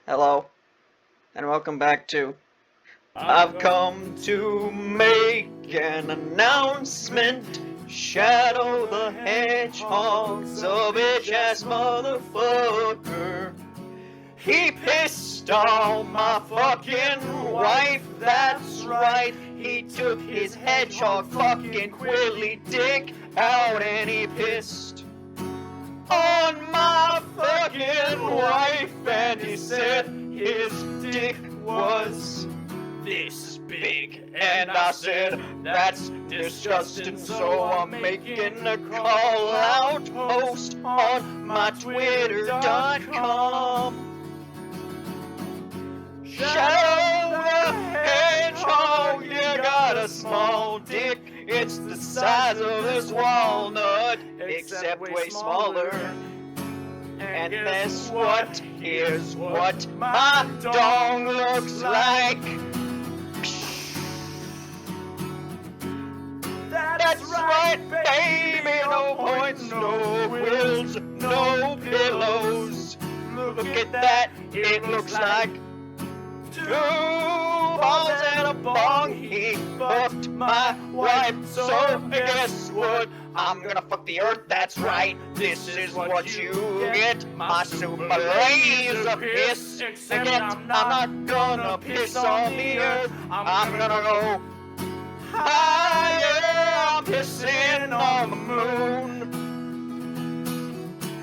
Hello, and welcome back to I've come to make an announcement. Shadow the Hedgehog's a bitch-ass motherfucker. He pissed on my fucking wife, that's right. He took his hedgehog fucking Quilly dick out and he pissed on my fucking wife, and he said his dick was this big, and I said that's disgusting, so I'm making a call out post on my twitter.com. Shadow the Hedgehog, you got a small dick, it's the size of this walnut, except way smaller. And guess what? Here's what my dong looks like. That's right, baby. No points, no quills, no pillows. Look at that. It looks like two balls and a bong. He fucked my wife. So guess what? I'm gonna fuck the earth, that's right. This is what you get. My super laser piss. Except I'm not gonna piss on the earth. I'm gonna go higher. I'm pissing on the moon.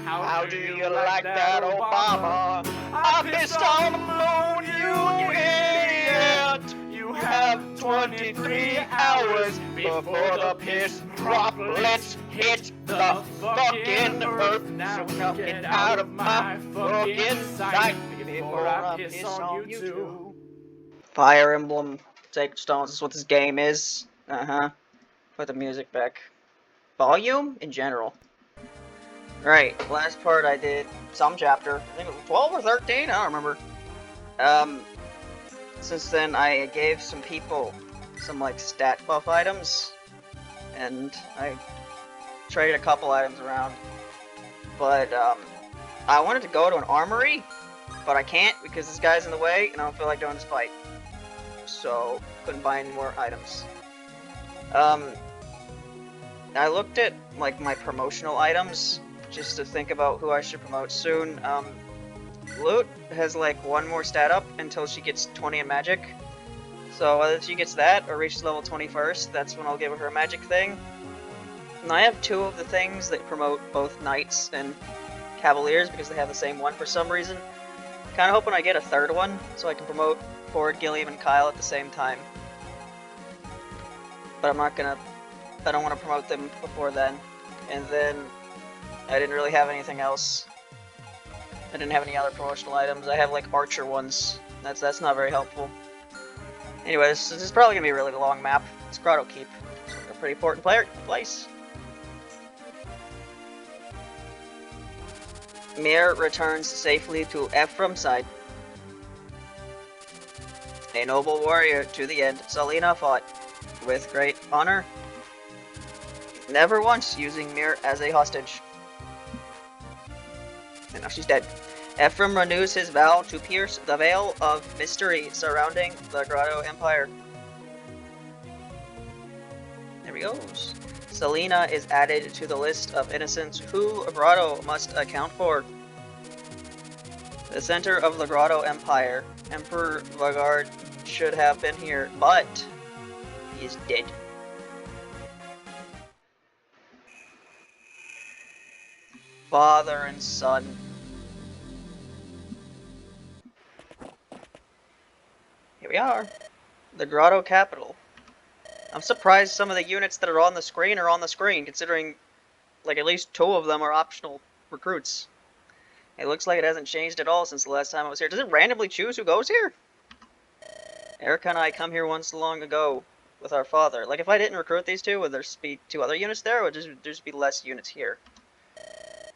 How do you like that, Obama? I pissed on the moon, you idiot. You have 23 hours before the piss droplets hit the fucking earth. So get out of my fucking sight before I piss on you too. Fire Emblem, Sacred Stones is what this game is. Put the music back. Volume in general. Right, last part I did some chapter. I think it was 12 or 13, I don't remember. Since then I gave some people some like stat buff items, and I traded a couple items around. But I wanted to go to an armory, but I can't because this guy's in the way and I don't feel like doing this fight. So couldn't buy any more items. I looked at like my promotional items just to think about who I should promote soon. Loot has like one more stat up until she gets 20 in magic. So whether she gets that or reaches level 21st, that's when I'll give her a magic thing. And I have two of the things that promote both knights and cavaliers because they have the same one for some reason. Kinda hoping I get a third one so I can promote Ford, Gilliam, and Kyle at the same time. But I don't want to promote them before then. And then I didn't really have anything else. I didn't have any other promotional items. I have like archer ones. That's not very helpful. Anyway, this is probably gonna be a really long map. It's Grotto Keep. It's a pretty important place. Mir returns safely to Ephraim's side. A noble warrior to the end, Selena fought with great honor, never once using Mir as a hostage. And now she's dead. Ephraim renews his vow to pierce the veil of mystery surrounding the Grotto Empire. There he goes. Selena is added to the list of innocents who Grotto must account for. The center of the Grotto Empire, Emperor Vagard should have been here, but he is dead. Father and son. Here we are. The Grotto capital. I'm surprised some of the units that are on the screen are on the screen, considering like at least two of them are optional recruits. It looks like it hasn't changed at all since the last time I was here. Does it randomly choose who goes here? Erica and I come here once long ago with our father. Like, if I didn't recruit these two, would there be two other units there, or would there just be less units here?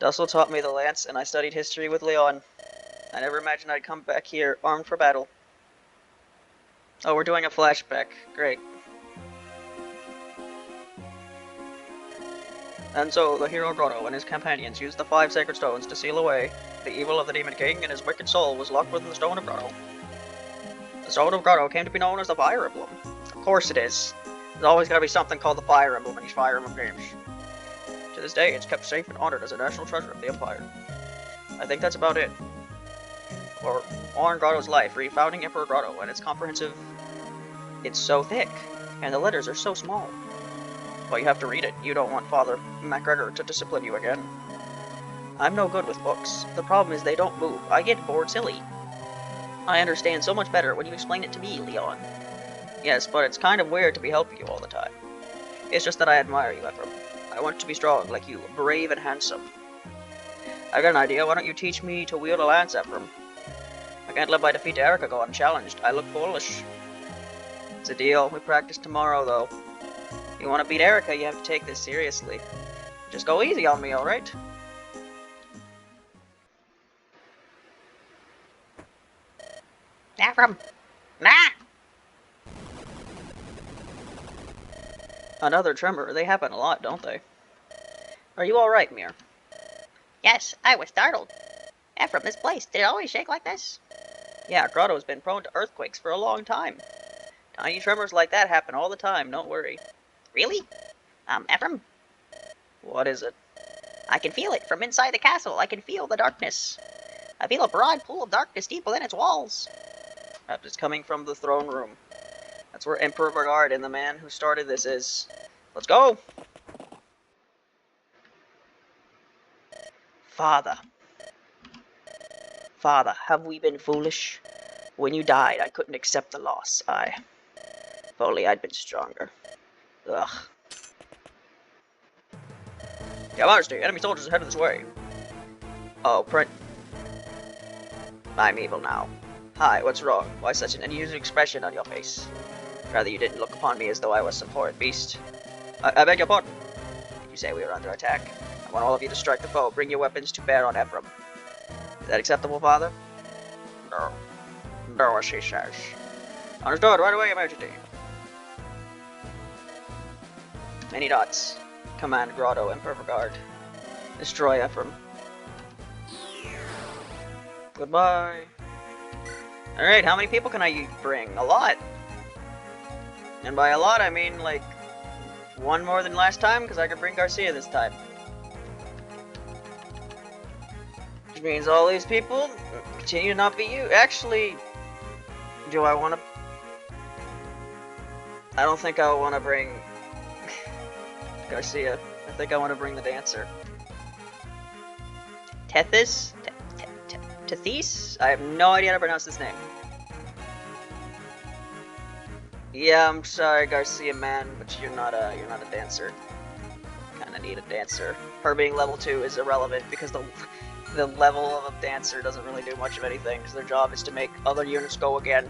Dussel taught me the lance, and I studied history with Leon. I never imagined I'd come back here, armed for battle. Oh, we're doing a flashback. Great. And so the hero Grotto and his companions used the 5 sacred stones to seal away the evil of the Demon King, and his wicked soul was locked within the Stone of Grotto. The Stone of Grotto came to be known as the Fire Emblem. Of course it is. There's always gotta be something called the Fire Emblem in these Fire Emblem games. To this day, it's kept safe and honored as a national treasure of the Empire. I think that's about it. For on Grotto's life, refounding Emperor Grotto, and it's comprehensive. It's so thick, and the letters are so small. But you have to read it. You don't want Father MacGregor to discipline you again. I'm no good with books. The problem is they don't move. I get bored silly. I understand so much better when you explain it to me, Leon. Yes, but it's kind of weird to be helping you all the time. It's just that I admire you, Ephraim. I want to be strong like you, brave and handsome. I got an idea. Why don't you teach me to wield a lance, Ephraim? I can't let my defeat to Erica go unchallenged. I look foolish. It's a deal. We practice tomorrow, though. If you want to beat Erica, you have to take this seriously. Just go easy on me, alright? Ephraim! Nah! Another tremor. They happen a lot, don't they? Are you alright, Mir? Yes, I was startled. Ephraim, this place, did it always shake like this? Yeah, Grotto's been prone to earthquakes for a long time. Tiny tremors like that happen all the time, don't worry. Really? Ephraim? What is it? I can feel it from inside the castle. I can feel the darkness. I feel a broad pool of darkness deep within its walls. Perhaps it's coming from the throne room. That's where Emperor Bernard and the man who started this is. Let's go! Father. Father, have we been foolish? When you died, I couldn't accept the loss. If only I'd been stronger. Ugh. Your Majesty, enemy soldiers are headed this way. Oh, I'm evil now. Hi, what's wrong? Why such an unusual expression on your face? Rather, you didn't look upon me as though I was some horrid beast. I beg your pardon. Did you say we were under attack? I want all of you to strike the foe. Bring your weapons to bear on Ephraim. Is that acceptable, Father? No. No, as he says. Understood. Right away, Your Majesty. Many dots. Command Grotto, Emperor Guard. Destroy Ephraim. Goodbye. Alright, how many people can I bring? A lot. And by a lot, I mean, like, one more than last time, because I could bring Garcia this time. Which means all these people continue to not be you. Actually, do I want to... I don't think I want to bring Garcia. I think I want to bring the dancer. Tethys? Tethys? I have no idea how to pronounce this name. Yeah, I'm sorry, Garcia man, but you're not a dancer. Kinda need a dancer. Her being level 2 is irrelevant because the level of a dancer doesn't really do much of anything, because their job is to make other units go again.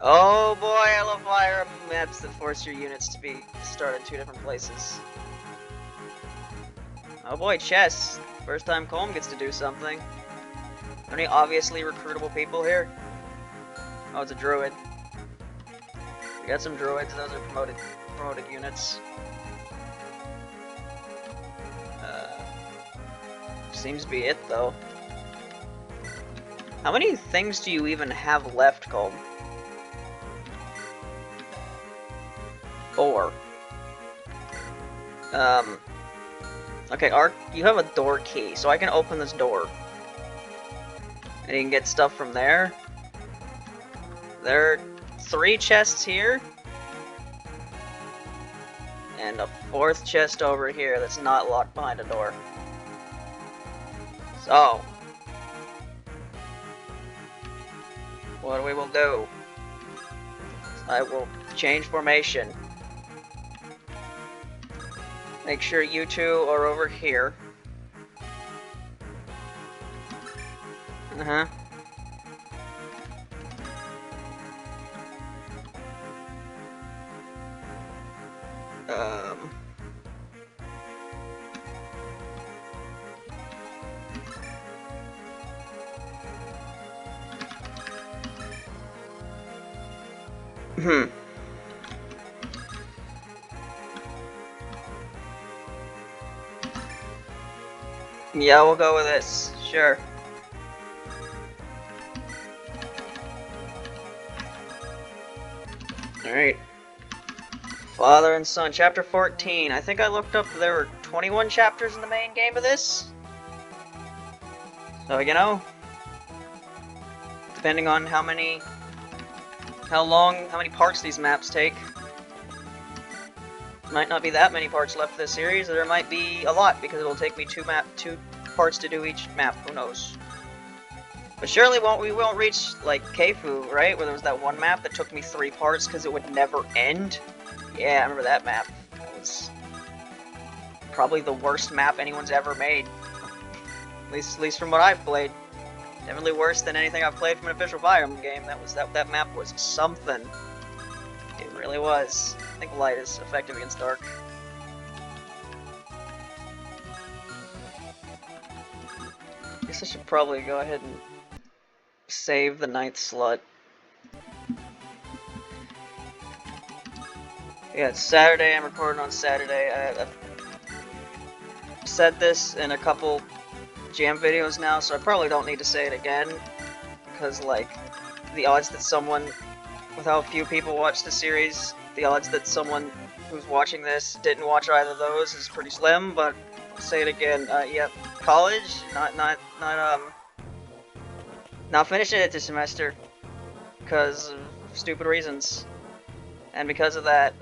Oh boy, I love fire maps that force your units to start in 2 different places. Oh boy, chess. First time Colm gets to do something. Any obviously recruitable people here? Oh, it's a druid. We got some druids, those are promoted units. Seems to be it, though. How many things do you even have left, Colm? 4. Okay, Ark, you have a door key, so I can open this door. And you can get stuff from there. There are 3 chests here. And a 4th chest over here that's not locked behind a door. So, what we will do, I will change formation. Make sure you 2 are over here. Uh-huh. Yeah, we'll go with this. Sure. Alright. Father and Son, Chapter 14. I think I looked up there were 21 chapters in the main game of this. So, you know, depending on how many parts these maps take. Might not be that many parts left of this series, or there might be a lot, because it'll take me two parts to do each map, who knows. But surely we won't reach, like, Keifu, right? Where there was that one map that took me 3 parts because it would never end. Yeah, I remember that map. That was probably the worst map anyone's ever made. At least from what I've played. Definitely worse than anything I've played from an official Fire Emblem game. That map was something. It really was. I think light is effective against dark. I guess I should probably go ahead and save the 9th slot. Yeah, it's Saturday. I'm recording on Saturday. I've said this in a couple jam videos now, so I probably don't need to say it again, because, like, the odds that someone, with how few people watch the series, the odds that someone who's watching this didn't watch either of those is pretty slim. But I'll say it again. Yep, college, not finishing it this semester because of stupid reasons, and because of that,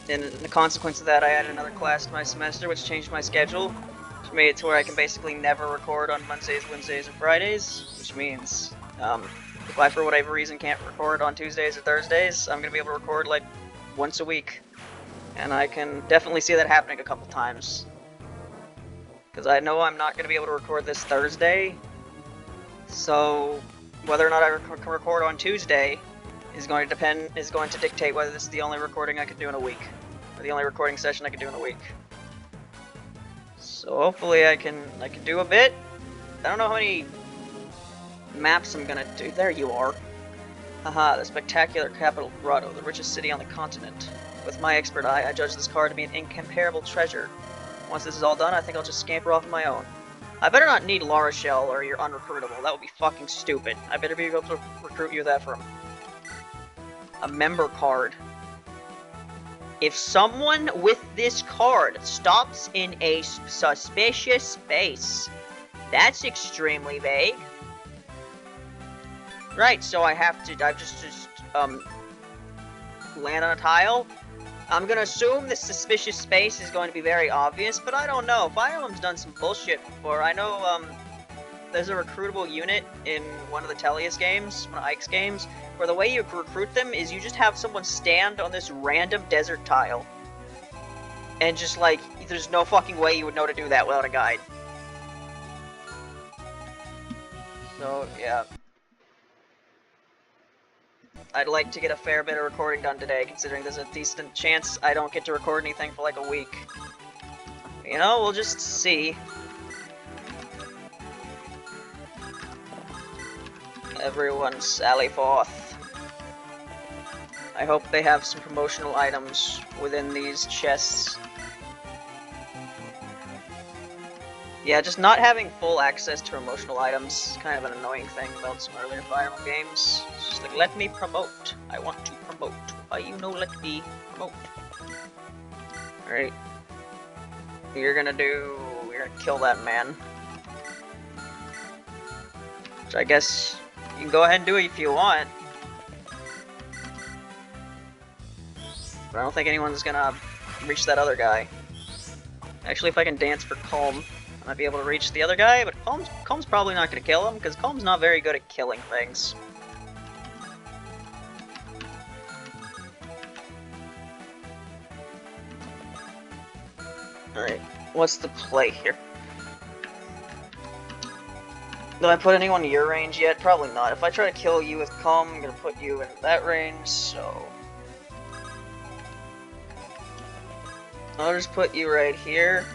and the consequence of that, I added another class to my semester, which changed my schedule, which made it to where I can basically never record on Mondays, Wednesdays, and Fridays, which means, if I, for whatever reason, can't record on Tuesdays or Thursdays, I'm going to be able to record, like, once a week. And I can definitely see that happening a couple times. Because I know I'm not going to be able to record this Thursday, so whether or not I can record on Tuesday is going to dictate whether this is the only recording I can do in a week, or the only recording session I can do in a week. So hopefully I can do a bit. I don't know how many maps I'm gonna do. There you are. Haha, the spectacular capital Grotto, the richest city on the continent. With my expert eye, I judge this card to be an incomparable treasure. Once this is all done, I think I'll just scamper off on my own. I better not need La Rochelle or you're unrecruitable. That would be fucking stupid. I better be able to recruit you with that from a member card. If someone with this card stops in a suspicious space, that's extremely vague. Right, so I just land on a tile. I'm gonna assume this suspicious space is going to be very obvious, but I don't know. Fire Emblem's done some bullshit before. I know, there's a recruitable unit in one of the Tellius games, one of Ike's games, where the way you recruit them is you just have someone stand on this random desert tile. And just, like, there's no fucking way you would know to do that without a guide. So, yeah. I'd like to get a fair bit of recording done today, considering there's a decent chance I don't get to record anything for like a week. You know, we'll just see. Everyone sally forth. I hope they have some promotional items within these chests. Yeah, just not having full access to promotional items is kind of an annoying thing about some earlier Fire Emblem games. It's just like, let me promote. I want to promote. Why you know let me promote? Alright. You're gonna kill that man. Which I guess you can go ahead and do it if you want. But I don't think anyone's gonna reach that other guy. Actually, if I can dance for Calm, I might be able to reach the other guy, but Calm's probably not going to kill him, because Calm's not very good at killing things. Alright, what's the play here? Did I put anyone in your range yet? Probably not. If I try to kill you with Calm, I'm going to put you in that range, so... I'll just put you right here.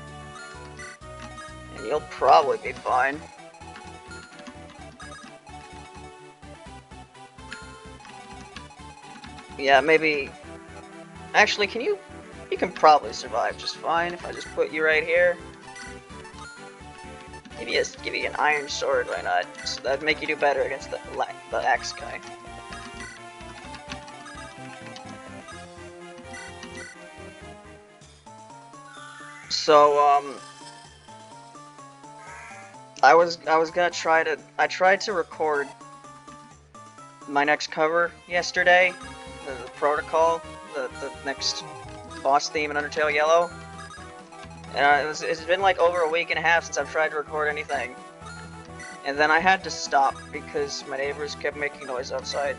And you'll probably be fine. Yeah, maybe... Actually, you can probably survive just fine if I just put you right here. give you an iron sword, why not? So that'd make you do better against the axe guy. So, I was gonna I tried to record my next cover yesterday, the protocol, the next boss theme in Undertale Yellow. And it's been like over a week and a half since I've tried to record anything. And then I had to stop because my neighbors kept making noise outside.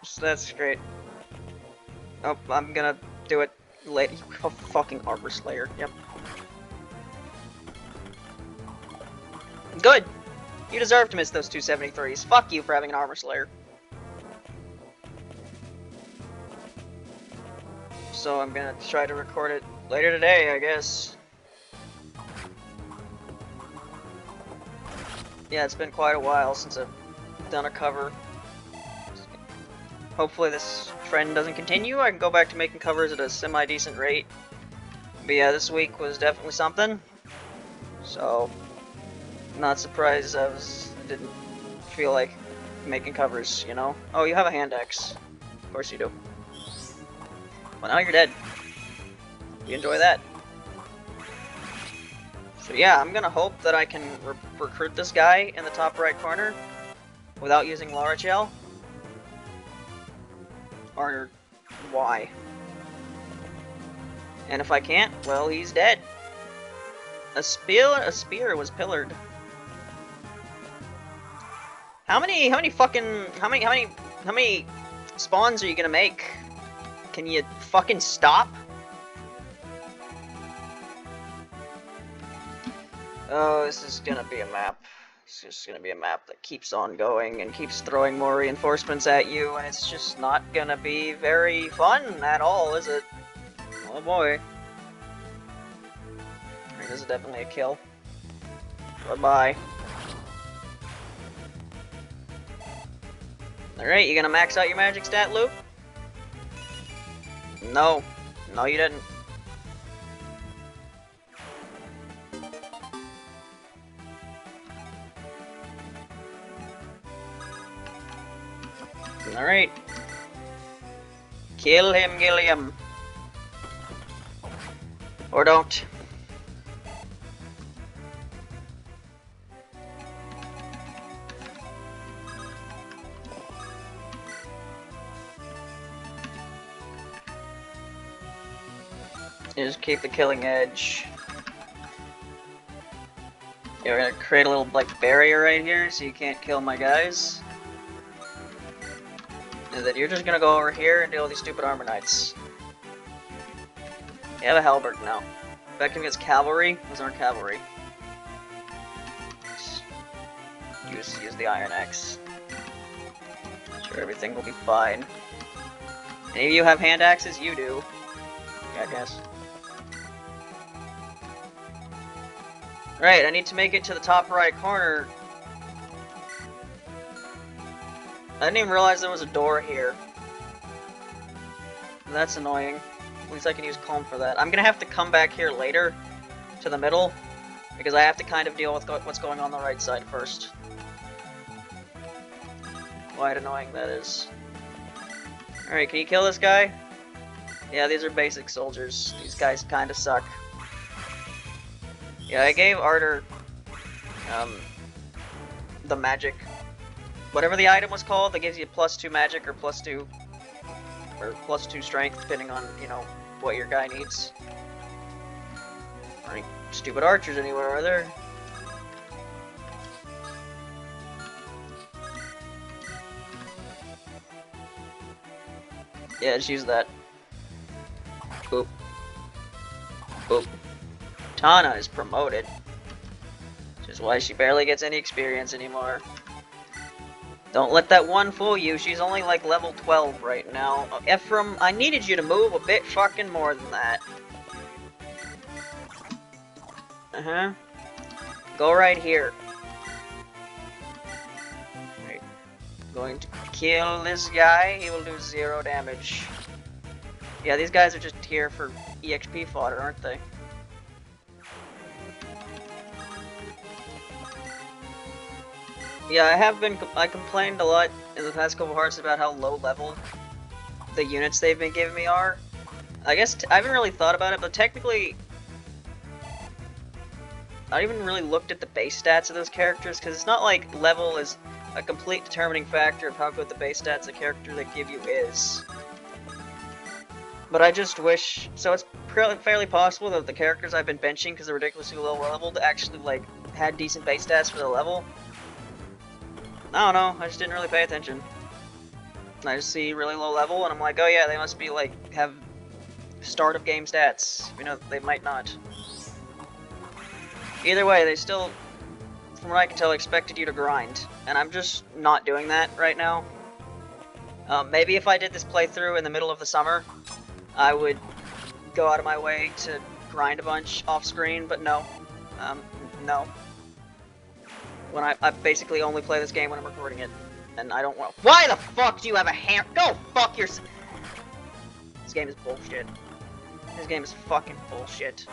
So that's great. Oh, I'm gonna do it later. Oh, fucking Arbor Slayer, yep. Good! You deserve to miss those 273s. Fuck you for having an Armor Slayer. So I'm gonna try to record it later today, I guess. Yeah, it's been quite a while since I've done a cover. Hopefully this trend doesn't continue. I can go back to making covers at a semi-decent rate. But yeah, this week was definitely something. So, not surprised I didn't feel like making covers, you know? Oh, you have a hand axe. Of course you do. Well, now you're dead. You enjoy that. So yeah, I'm gonna hope that I can recruit this guy in the top right corner without using Lara Gel. Or why? And if I can't, well, he's dead. A spear was pillared. How many spawns are you gonna make? Can you fucking stop? Oh, this is gonna be a map. It's just gonna be a map that keeps on going and keeps throwing more reinforcements at you, and it's just not gonna be very fun at all, is it? Oh boy. Alright, this is definitely a kill. Bye-bye. Alright, you gonna max out your magic stat, Luke? No. No, you didn't. Alright. Kill him, Gilliam. Or don't. Just keep the killing edge. Yeah, we're gonna create a little, like, barrier right here so you can't kill my guys. And then you're just gonna go over here and deal with these stupid armor knights. You have a halberd now. Effective against cavalry? Those aren't cavalry. Use the iron axe. Sure, everything will be fine. Any of you have hand axes? You do. Yeah, I guess. Right, I need to make it to the top right corner. I didn't even realize there was a door here. That's annoying. At least I can use Calm for that. I'm gonna have to come back here later, to the middle, because I have to kind of deal with what's going on the right side first. Quite annoying that is. Alright, can you kill this guy? Yeah, these are basic soldiers. These guys kinda suck. Yeah, I gave Arter, the magic, whatever the item was called, that gives you +2 magic or +2 strength, depending on, you know, what your guy needs. Any stupid archers anywhere, are there? Yeah, just use that. Boop. Boop. Tana is promoted, which is why she barely gets any experience anymore. Don't let that one fool you, she's only like level 12 right now. Ephraim, I needed you to move a bit fucking more than that. Uh-huh. Go right here. Right. Going to kill this guy, he will do 0 damage. Yeah, these guys are just here for EXP fodder, aren't they? Yeah, I complained a lot in the past couple hearts about how low level the units they've been giving me are. I guess I haven't really thought about it, but technically, I haven't really looked at the base stats of those characters, because it's not like level is a complete determining factor of how good the base stats a character they give you is. But I just wish, so it's fairly possible that the characters I've been benching because they're ridiculously low leveled actually like had decent base stats for the level. I don't know, I just didn't really pay attention. I just see really low level and I'm like, oh yeah, they must be like, have start of game stats. You know, they might not. Either way, they still, from what I can tell, expected you to grind. And I'm just not doing that right now. Maybe if I did this playthrough in the middle of the summer, I would go out of my way to grind a bunch off screen, but no. No. When I basically only play this game when I'm recording it, and I don't want. Why the fuck do you have a hammer? Go fuck yourself! This game is bullshit. This game is fucking bullshit.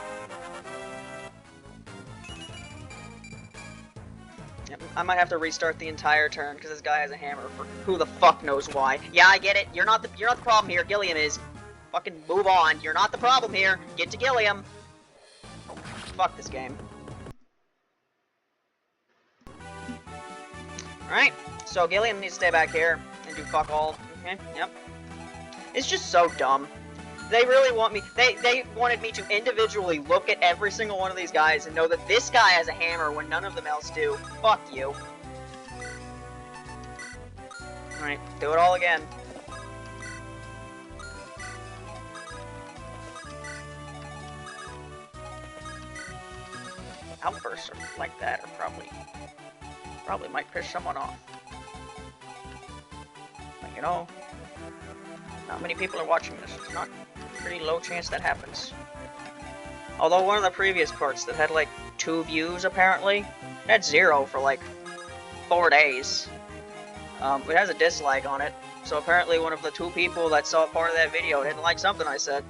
I might have to restart the entire turn because this guy has a hammer for who the fuck knows why. Yeah, I get it. You're not the problem here. Gilliam is. Fucking move on. You're not the problem here. Get to Gilliam. Fuck this game. Alright, so Gilliam needs to stay back here and do fuck all. Okay, yep. It's just so dumb. They really want me, they wanted me to individually look at every single one of these guys and know that this guy has a hammer when none of them else do. Fuck you. Alright, do it all again. Outbursts like that are probably might piss someone off. But you know, not many people are watching this. It's not a pretty low chance that happens. Although one of the previous parts that had like 2 views apparently had 0 for like 4 days. It has a dislike on it. So apparently one of the 2 people that saw part of that video didn't like something I said.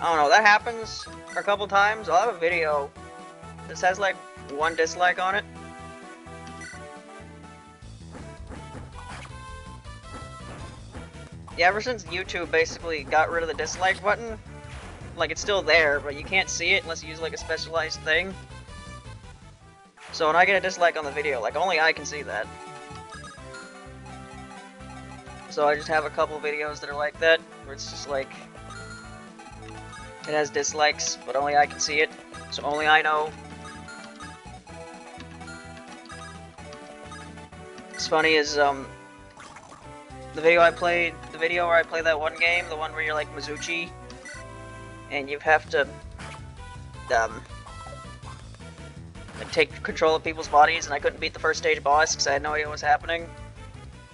I don't know, that happens a couple times. I'll have a video that has like 1 dislike on it. Yeah, ever since YouTube basically got rid of the dislike button, like it's still there, but you can't see it unless you use like a specialized thing. So when I get a dislike on the video, like only I can see that. So I just have a couple videos that are like that, where it's just like, it has dislikes, but only I can see it, so only I know. What's funny is, the video where I play that one game, the one where you're like Mizuchi, and you have to, like take control of people's bodies, and I couldn't beat the first stage boss because I had no idea what was happening.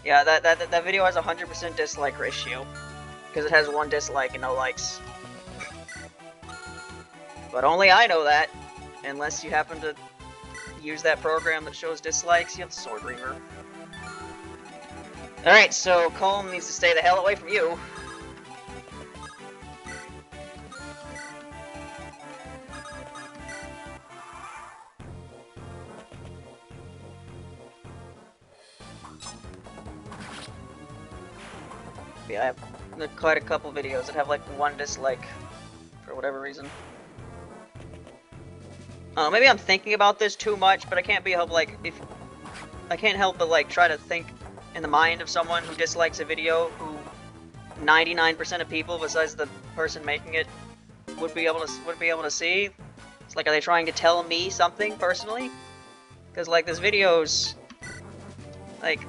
Yeah, that video has a 100% dislike ratio, because it has 1 dislike and no likes. But only I know that, unless you happen to use that program that shows dislikes. You have the Sword Reaver. Alright, so Colm needs to stay the hell away from you. Yeah, I have quite a couple videos that have like 1 dislike, for whatever reason. Maybe I'm thinking about this too much, but I can't help but like try to think in the mind of someone who dislikes a video who 99% of people besides the person making it would be able to see. It's like, are they trying to tell me something personally? Because like this video's like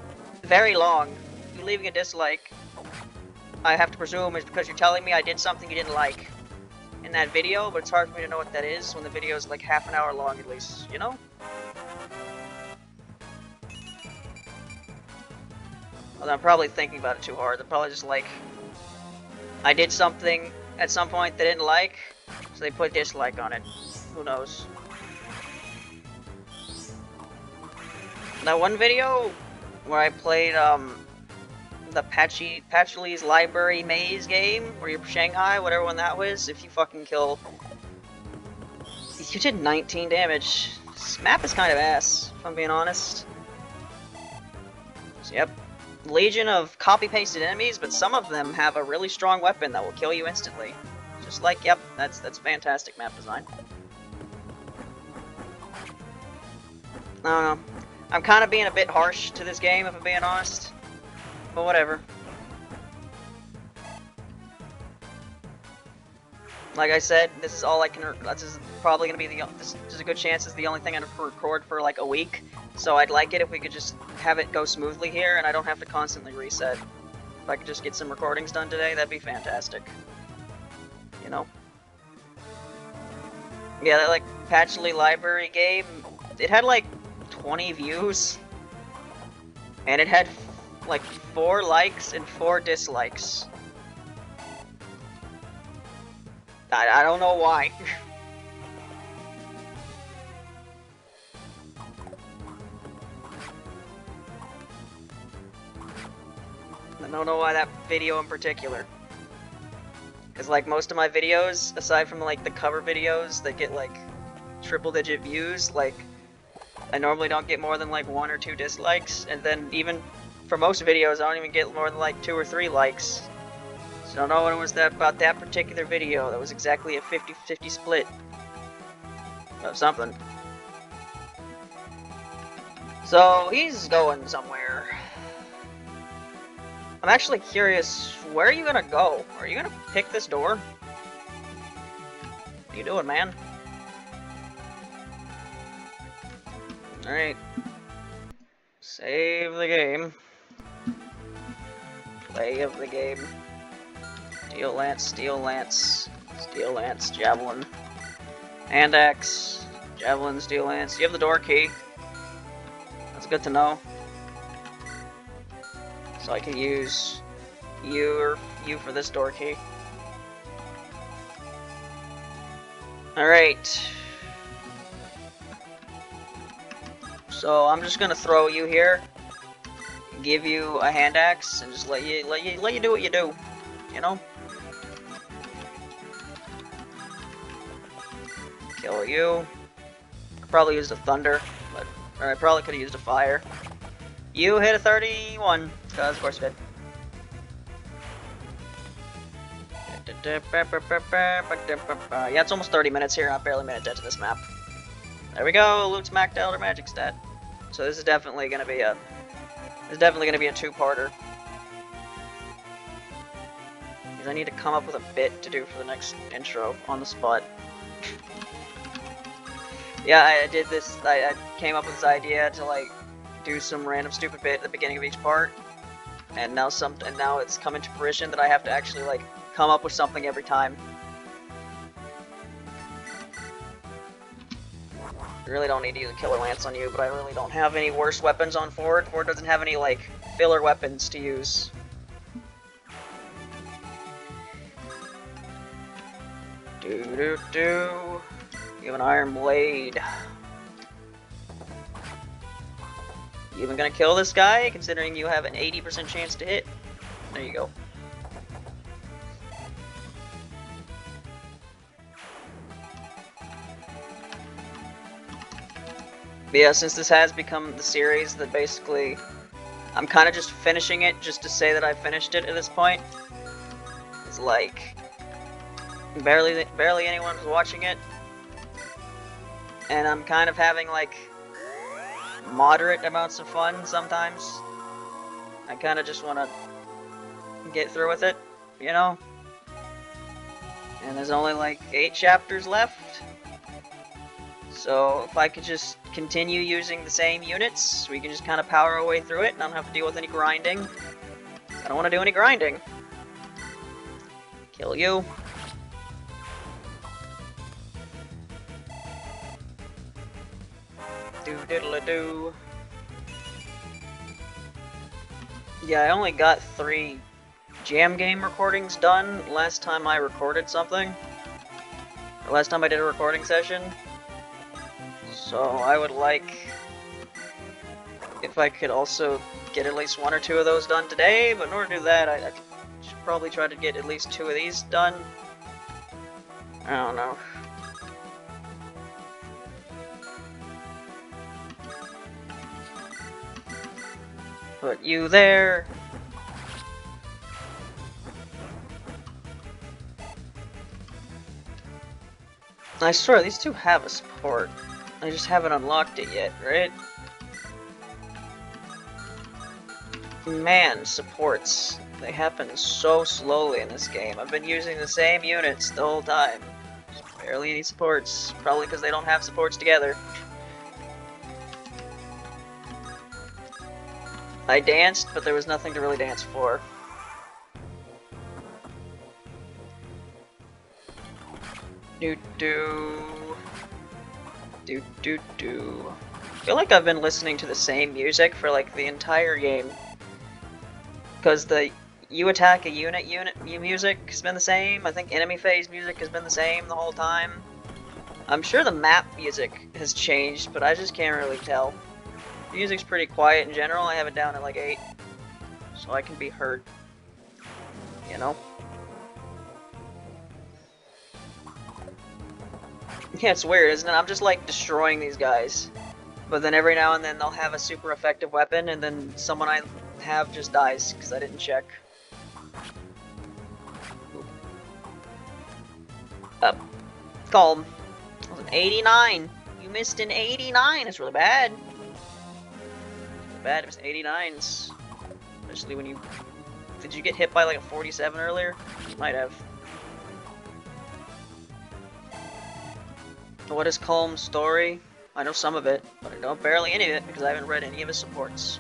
very long. You leaving a dislike, I have to presume is because you're telling me I did something you didn't like in that video, but it's hard for me to know what that is when the video is like half an hour long at least, you know? Although I'm probably thinking about it too hard. They're probably just like, I did something at some point they didn't like, so they put dislike on it. Who knows? That one video where I played the Patchley's Library Maze game, where you're Shanghai, whatever one that was, if you fucking kill... You did 19 damage. This map is kind of ass, if I'm being honest. So, yep. Legion of copy-pasted enemies, but some of them have a really strong weapon that will kill you instantly. Just like, yep, that's fantastic map design. I don't know. I'm kind of being a bit harsh to this game, if I'm being honest. But whatever. Like I said, this is all I can. This is probably gonna be this is a good chance. It's the only thing I can record for like a week. So I'd like it if we could just have it go smoothly here, and I don't have to constantly reset. If I could just get some recordings done today, that'd be fantastic. You know. Yeah, that like Patchley Library game. It had like 20 views, and it had like 4 likes and 4 dislikes. I don't know why. I don't know why that video in particular. Because like most of my videos, aside from like the cover videos that get like triple-digit views, like I normally don't get more than like 1 or 2 dislikes, and then even for most videos I don't even get more than like 2 or 3 likes. So I don't know what it was about that particular video. That was exactly a 50-50 split of something. So he's going somewhere. I'm actually curious, where are you gonna go? Are you gonna pick this door? What are you doing, man? Alright. Save the game. Play of the game. Steel lance, steel lance, steel lance, javelin, hand axe, javelin, steel lance. You have the door key. That's good to know. So I can use you for this door key. Alright. So I'm just gonna throw you here, give you a hand axe, and just let you do what you do. You know? Kill you. Could probably use the thunder, or I probably could have used a fire. You hit a 31, because of course you did. Yeah, it's almost 30 minutes here. I'm barely a minute dead to this map. There we go. Loot's maxed out or magic stat. So this is definitely gonna be a two-parter. Because I need to come up with a bit to do for the next intro on the spot. Yeah, I did this. I came up with this idea to like do some random stupid bit at the beginning of each part, and now it's coming to fruition that I have to actually like come up with something every time. I really don't need to use a killer lance on you, but I really don't have any worse weapons on Ford. Ford doesn't have any like filler weapons to use. You have an iron blade. You even gonna kill this guy, considering you have an 80% chance to hit? There you go. But yeah, since this has become the series that basically I'm kind of just finishing it just to say that I finished it at this point. It's like barely anyone's watching it, and I'm kind of having like moderate amounts of fun sometimes. I kind of just want to get through with it, you know? And there's only like 8 chapters left. So if I could just continue using the same units, we can just kind of power our way through it and I don't have to deal with any grinding. I don't want to do any grinding. Kill you. Do-diddle-a-doo. Yeah, I only got 3 jam game recordings done last time I recorded something. Or last time I did a recording session. So I would like if I could also get at least 1 or 2 of those done today, but in order to do that, I should probably try to get at least 2 of these done. I don't know. Put you there. I swear, these two have a support. I just haven't unlocked it yet, right? Man, supports. They happen so slowly in this game. I've been using the same units the whole time. Just barely any supports. Probably because they don't have supports together. I danced, but there was nothing to really dance for. Do do do do do. I feel like I've been listening to the same music for like the entire game. Because the you attack a unit music has been the same. I think enemy phase music has been the same the whole time. I'm sure the map music has changed, but I just can't really tell. The music's pretty quiet in general. I have it down at like 8, so I can be heard. You know? Yeah, it's weird, isn't it? I'm just like destroying these guys. But then every now and then they'll have a super effective weapon, and then someone I have just dies because I didn't check. Calm. That was an 89. You missed an 89. It's really bad. Really bad. It was 89s. Especially when you. Did you get hit by like a 47 earlier? You might have. What is Calm's story? I know some of it, but I know barely any of it because I haven't read any of his supports.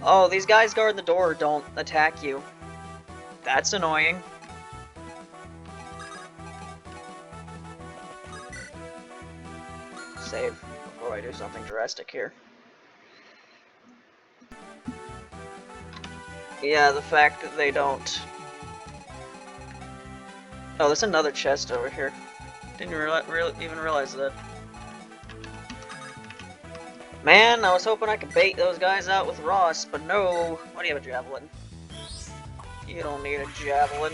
Oh, these guys guarding the door don't attack you. That's annoying. Save before I do something drastic here. Yeah, the fact that they don't... Oh, there's another chest over here. Didn't even realize that. Man, I was hoping I could bait those guys out with Ross, but no. Why do you have a javelin? You don't need a javelin.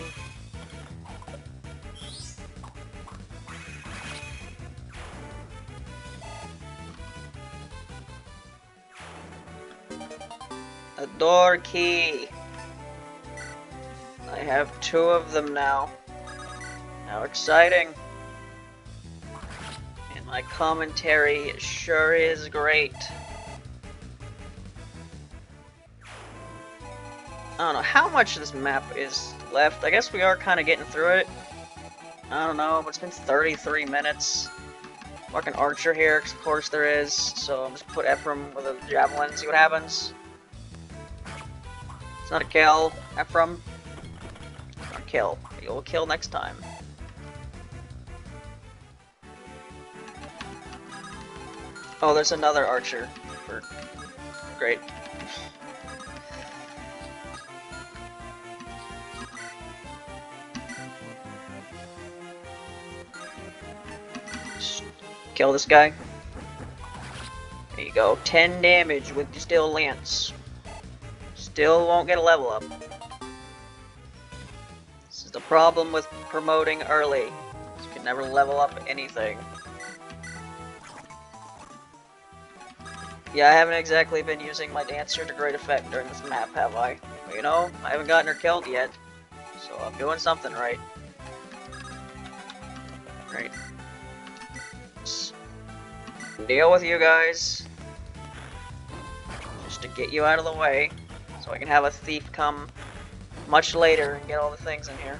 A door key. I have 2 of them now. How exciting. And my commentary sure is great. I don't know how much this map is left. I guess we are kind of getting through it. I don't know, but it's been 33 minutes. Mark an archer here, 'cause of course there is. So I'm just put Ephraim with a javelin, see what happens. It's not a kill, Ephraim. It's not a kill. You'll kill next time. Oh, there's another archer. Great. Just kill this guy. There you go. 10 damage with the steel lance. Still won't get a level up. This is the problem with promoting early. You can never level up anything. Yeah, I haven't exactly been using my dancer to great effect during this map, have I? Well, you know, I haven't gotten her killed yet, so I'm doing something right. Right. Let's deal with you guys. Just to get you out of the way, so I can have a thief come much later and get all the things in here.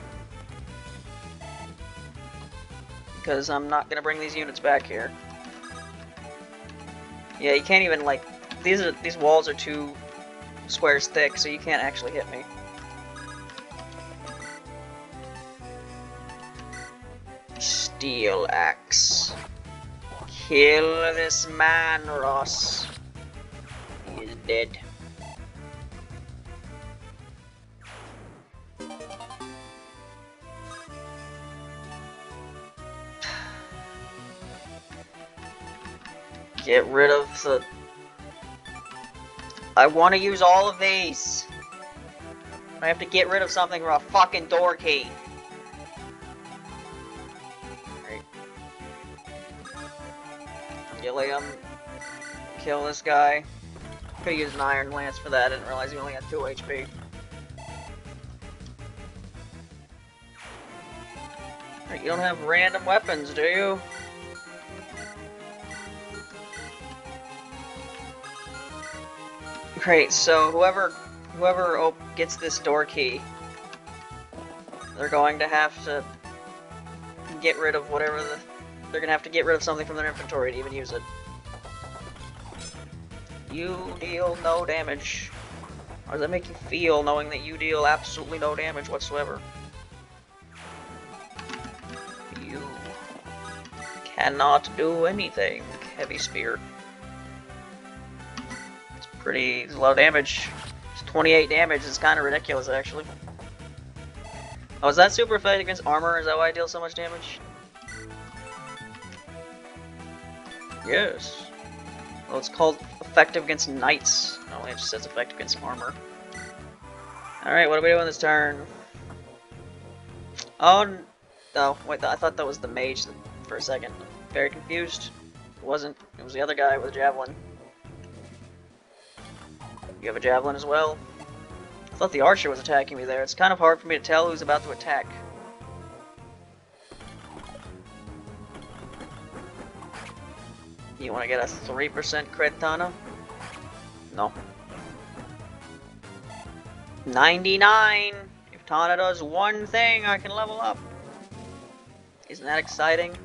Because I'm not gonna bring these units back here. Yeah, you can't even, like, these walls are 2 squares thick, so you can't actually hit me. Steel axe. Kill this man, Ross. He is dead. Get rid of the... I want to use all of these. I have to get rid of something for a fucking door key. Right. Kill him. Kill this guy. Could've used an Iron Lance for that, I didn't realize he only had 2 HP. You don't have random weapons, do you? Great, so whoever gets this door key, they're going to have to get rid of whatever they're gonna have to get rid of something from their inventory to even use it. You deal no damage. How does that make you feel, knowing that you deal absolutely no damage whatsoever? You cannot do anything, Heavy Spear. It's a lot of damage. It's 28 damage. It's kind of ridiculous, actually. Oh, is that super effective against armor? Is that why I deal so much damage? Yes. Well, it's called effective against knights. It only just says effective against armor. Alright, what are we doing this turn? Oh, no, wait, I thought that was the mage for a second. Very confused. It wasn't. It was the other guy with a javelin. You have a javelin as well? I thought the archer was attacking me there. It's kind of hard for me to tell who's about to attack. You want to get a 3% crit, Tana? No. 99! If Tana does one thing, I can level up. Isn't that exciting?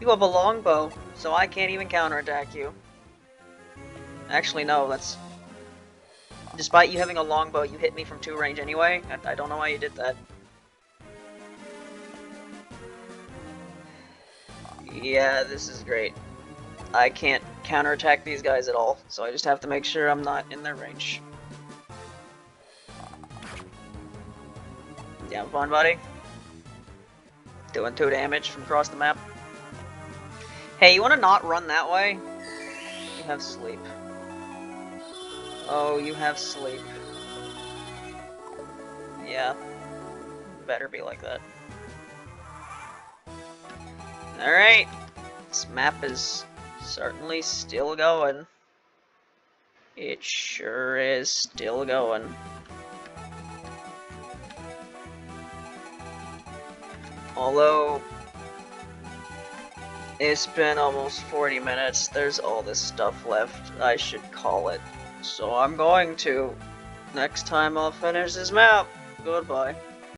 You have a longbow, so I can't even counterattack you. Actually, no, that's... Despite you having a longbow, you hit me from 2 range anyway. I don't know why you did that. Yeah, this is great. I can't counterattack these guys at all, so I just have to make sure I'm not in their range. You having fun, buddy? Doing 2 damage from across the map. Hey, you wanna not run that way? You have sleep. Oh, you have sleep. Yeah. Better be like that. Alright. This map is certainly still going. It sure is still going. Although, it's been almost 40 minutes, there's all this stuff left. I should call it. So I'm going to. Next time I'll finish this map. Goodbye.